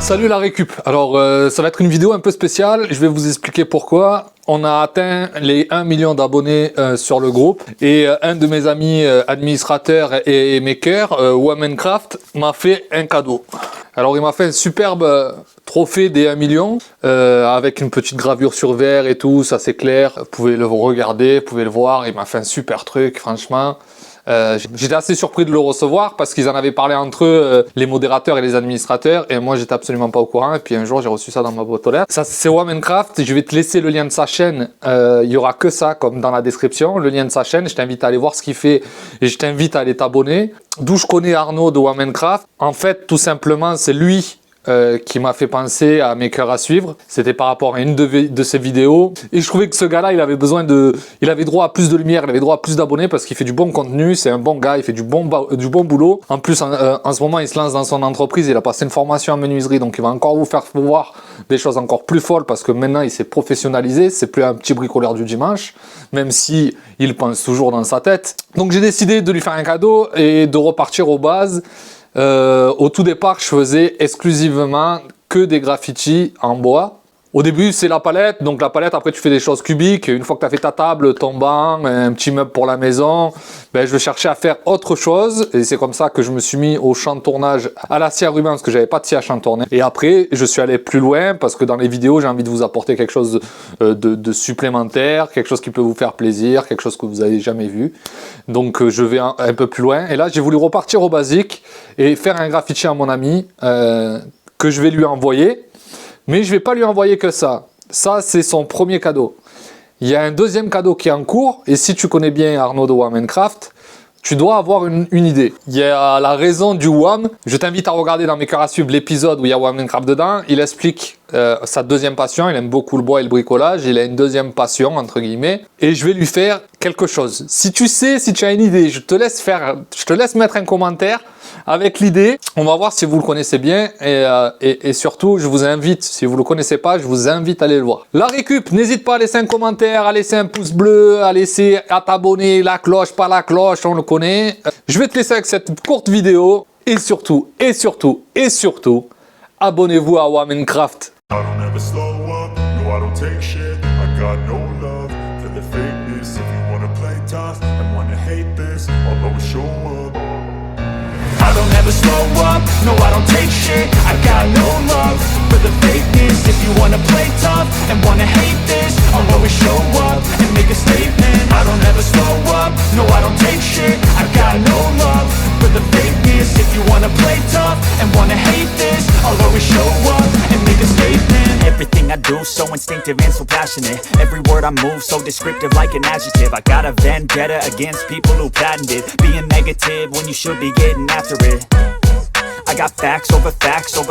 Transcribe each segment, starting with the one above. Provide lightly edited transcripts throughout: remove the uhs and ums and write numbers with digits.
Salut la récup. Alors ça va être une vidéo un peu spéciale, je vais vous expliquer pourquoi. On a atteint les 1 million d'abonnés sur le groupe et un de mes amis administrateurs et makers, Minecraft, m'a fait un cadeau. Alors il m'a fait un superbe trophée des 1 million avec une petite gravure sur verre et tout, ça c'est clair, vous pouvez le regarder, vous pouvez le voir, il m'a fait un super truc franchement. J'étais assez surpris de le recevoir parce qu'ils en avaient parlé entre eux, les modérateurs et les administrateurs, et moi j'étais absolument pas au courant, et puis un jour j'ai reçu ça dans ma boîte aux lettres. Ça c'est Minecraft, je vais te laisser le lien de sa chaîne, il y aura que ça comme dans la description, le lien de sa chaîne, je t'invite à aller voir ce qu'il fait et je t'invite à aller t'abonner. D'où je connais Arnaud de Minecraft, en fait tout simplement c'est lui qui m'a fait penser à mes cœurs à suivre. C'était par rapport à une de ses vidéos et je trouvais que ce gars là il avait besoin de, il avait droit à plus de lumière, il avait droit à plus d'abonnés parce qu'il fait du bon contenu, c'est un bon gars, il fait du bon boulot. En plus en ce moment il se lance dans son entreprise, il a passé une formation en menuiserie, donc il va encore vous faire voir des choses encore plus folles parce que maintenant il s'est professionnalisé, c'est plus un petit bricoleur du dimanche, même si il pense toujours dans sa tête. Donc j'ai décidé de lui faire un cadeau et de repartir aux bases. Au tout départ, je faisais exclusivement que des graffitis en bois. Au début, c'est la palette. Donc la palette, après tu fais des choses cubiques. Une fois que tu as fait ta table, ton banc, un petit meuble pour la maison, ben, je cherchais à faire autre chose. Et c'est comme ça que je me suis mis au chantournage à la scie à ruban parce que j'avais pas de scie à chantourner. Et après, je suis allé plus loin parce que dans les vidéos, j'ai envie de vous apporter quelque chose de supplémentaire, quelque chose qui peut vous faire plaisir, quelque chose que vous n'avez jamais vu. Donc je vais un peu plus loin. Et là, j'ai voulu repartir au basique et faire un graffiti à mon ami que je vais lui envoyer. Mais je ne vais pas lui envoyer que ça. Ça, c'est son premier cadeau. Il y a un deuxième cadeau qui est en cours. Et si tu connais bien Arnaud de Minecraft, tu dois avoir une idée. Il y a la raison du WAM. Je t'invite à regarder dans mes cœurs à suivre l'épisode où il y a Minecraft dedans. Il explique sa deuxième passion. Il aime beaucoup le bois et le bricolage. Il a une deuxième passion, entre guillemets. Et je vais lui faire quelque chose. Si tu sais, si tu as une idée, je te laisse mettre un commentaire avec l'idée. On va voir si vous le connaissez bien et surtout je vous invite, si vous le connaissez pas, je vous invite à aller le voir. La récup, n'hésite pas à laisser un commentaire, à laisser un pouce bleu, à t'abonner, la cloche, pas la cloche, on le connaît. Je vais te laisser avec cette courte vidéo et surtout, abonnez-vous à Minecraft. I don't ever slow up, no I don't take shit. I got no love for the fakeness. If you wanna play tough and wanna hate this, I'll always show up and make a statement. I don't ever slow up, no I don't take shit. I got no love for the fakeness. If you wanna play tough and wanna hate this, I'll always show up and make a statement. Everything I do so instinctive and so passionate. Every word I move so descriptive like an adjective. I got a vendetta against people who patented being negative when you should be getting after it. I got facts over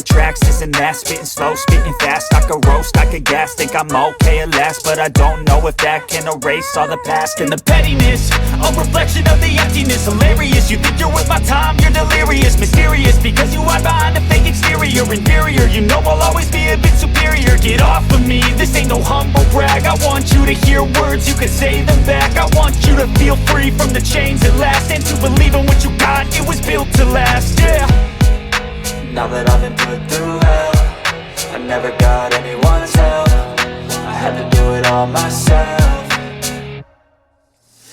tracks, this and that, spitting slow, spitting fast. I could roast, I could gas, think I'm okay at last, but I don't know if that can erase all the past. And the pettiness, a reflection of the emptiness. Hilarious, you think you're worth my time, you're delirious. Mysterious, because you hide behind a fake exterior. Inferior, you know I'll always be a bit superior. Get off of me, this ain't no humble brag. I want you to hear words, you can say them back. I want you to feel free from the chains at last, and to believe in what you got, it was built to last, yeah. Now that I've been put through hell, I never got anyone's help. I had to do it all myself.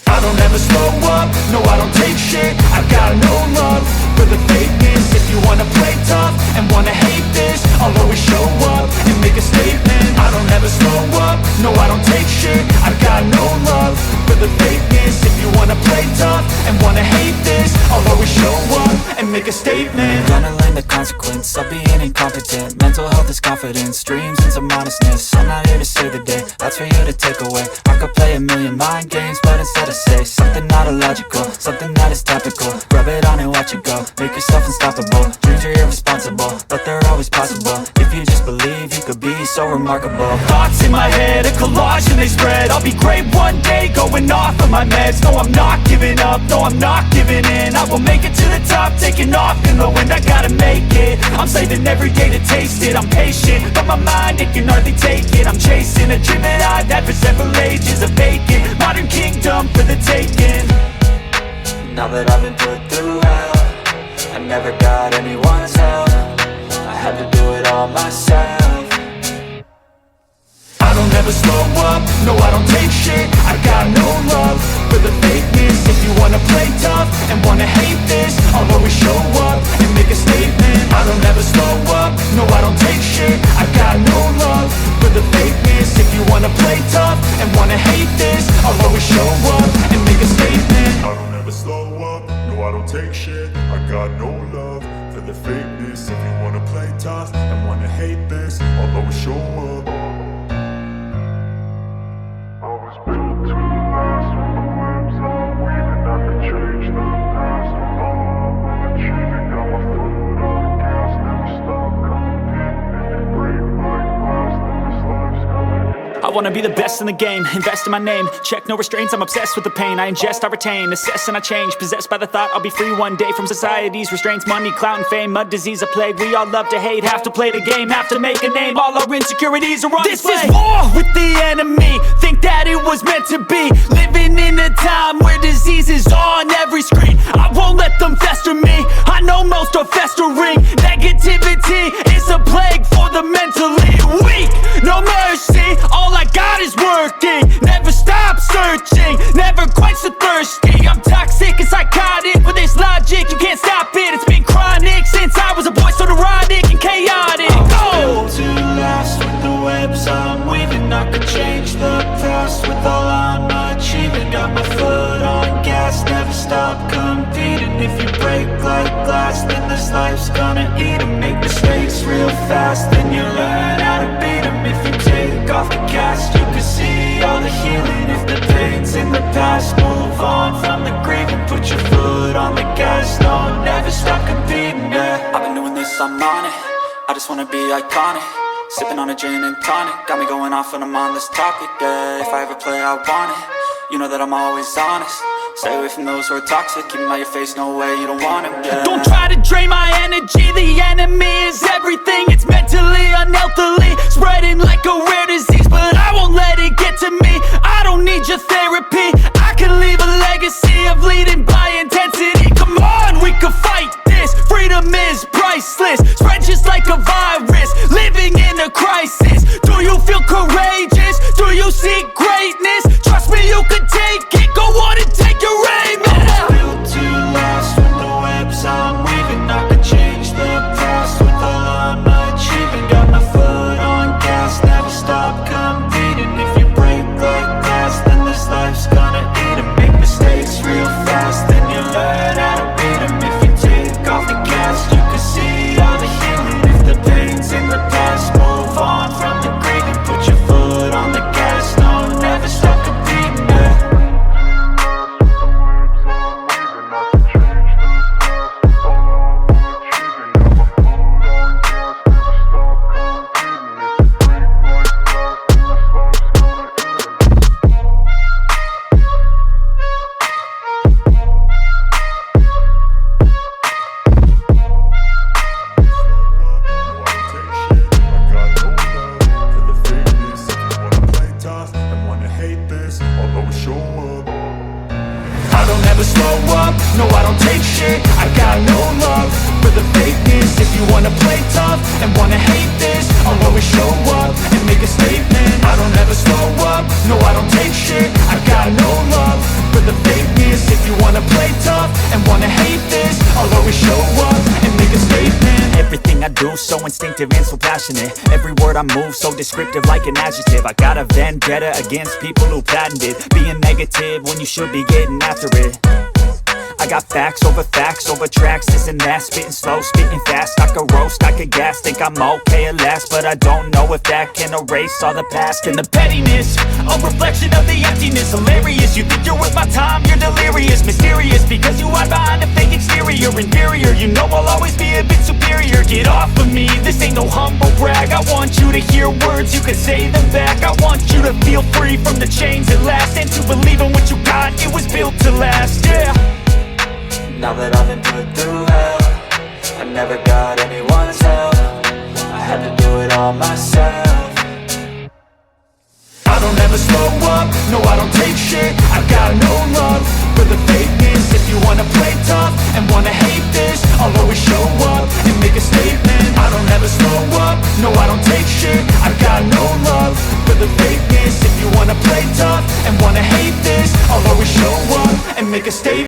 I don't ever slow up, no I don't take shit. I got no love for the fakeness. If you wanna play tough and wanna hate this, I'll always show up and make a statement. I don't ever slow up, no I don't take shit. I got no love for the fakeness. If you wanna play tough and wanna hate this, I'll always show up and make a statement. Gonna learn the consequence of being incompetent. Mental health is confidence, dreams and some honestness. I'm not here to save the day, that's for you to take away. I could play a million mind games, but instead I say something not illogical, something that is topical. Rub it on and watch it go, make yourself unstoppable. Dreams are irresponsible, but they're always possible. If you just believe, you could be so remarkable. Thoughts in my head, a collage and they spread. I'll be great one day, going off of my meds. No, I'm not giving up, no, I'm not giving in. I will make it to the top, taking off in the wind. I gotta make it, I'm saving every day to taste it. I'm patient, but my mind, it can hardly take it. I'm chasing a dream that I've had for several ages. A vacant, modern kingdom for the taking. Now that I've been put through hell, I never got anyone's help. I had to do it all myself. I don't ever slow up, no I don't take shit. I got no love for the fakeness. If you wanna play tough and wanna hate this, I'll always show up and make a statement. I don't ever slow up, no I don't take shit. I got no love for the fakeness. If you wanna play tough and wanna hate this, I'll always show up and make a statement. I don't ever slow up, no I don't take shit. I got no love for the fakeness. If you wanna play tough and wanna hate this, I'll always show up. I was built to last with the webs I'm weaving. I could change the past with all I'm achieving. Got my foot on gas, never stop competing. If you break like glass, then this life's gonna I wanna be the best in the game, invest in my name. Check no restraints, I'm obsessed with the pain. I ingest, I retain, assess and I change. Possessed by the thought I'll be free one day from society's restraints. Money, clout and fame, mud, disease, a plague. We all love to hate, have to play the game, have to make a name. All our insecurities are on display. This is war with the enemy, think that it was meant to be. Living in a time where disease is on every screen. I won't let them fester me, I know most are festering. Negativity is a plague for the mentally weak. No mercy, all I got is working. Never stop searching, never quench the thirsty. I'm toxic and psychotic, with this logic you can't stop it. It's been chronic since I was a boy, so neurotic and chaotic. Built to last with the webs I'm weaving. I could change the past with all I'm achieving. Got my foot on gas, never stop competing. If you break like glass, then this life's gonna eat 'em. Make mistakes real fast, then you learn how to beat 'em. If you take off the cast, you can see all the healing. If the pain's in the past, move on from the grieving. Put your foot on the gas, no, never stop competing, yeah. I've been doing this, I'm on it. I just wanna be iconic. Sipping on a gin and tonic, got me going off when I'm on this topic, yeah. If I ever play, I want it. You know that I'm always honest. Stay away from those who are toxic. Keep 'em out your face, no way, you don't want 'em, yeah. Don't try to drain my energy. The enemy is everything. It's mentally, unhealthily, spreading like a rare disease. But I won't let it get to me. I don't need your therapy. I can leave a legacy of leading by intensity. Come on, we can fight this. Freedom is priceless. Spread just like a virus. Living in a crisis. Do you feel courageous? Do you seek greatness? Trust me, you can take it. Go on and take your aim. I was built to last with the webs I'm weaving. I could change the past with all I'm achieving. Got my foot on gas, never stop competing. If you break like glass, then this life's gonna eat 'em. Make mistakes real fast, then you learn how to beat 'em. If you take off the gas, you can see all the healing. If the pain's in the past, move on from the grieving. Put your foot on the gas, no, never stop competing, yeah. No, I don't take shit, I got no love for the fakeness. If you wanna play tough and wanna hate this, I'll always show up and make a statement. I don't ever slow up, no I don't take shit, I got no love for the fakeness. If you wanna play tough and wanna hate this, I'll always show up and make a statement. Everything I do so instinctive and so passionate. Every word I move so descriptive like an adjective. I got a vendetta against people who patented being negative when you should be getting after it. I got facts over tracks, this and that. Spitting slow, spitting fast, I could roast, I could gas. Think I'm okay at last, but I don't know if that can erase all the past. And the pettiness, a reflection of the emptiness. Hilarious, you think you're worth my time, you're delirious. Mysterious, because you hide behind a fake exterior. Inferior, you know I'll always be a bit superior. Get off of me, this ain't no humble brag. I want you to hear words, you can say them back. I want you to feel free from the chains at last, and to believe in what you got, it was built to last, yeah. Now that I've been put through hell, I never got anyone's help. I had to do it all myself. I don't ever slow up, no I don't take shit. I got no love for the fakeness. If you wanna play tough and wanna hate this, I'll always show up and make a statement. I don't ever slow no I don't take shit. I got no love for the fakeness. If you wanna play tough and wanna hate this, I'll always show up and make a statement.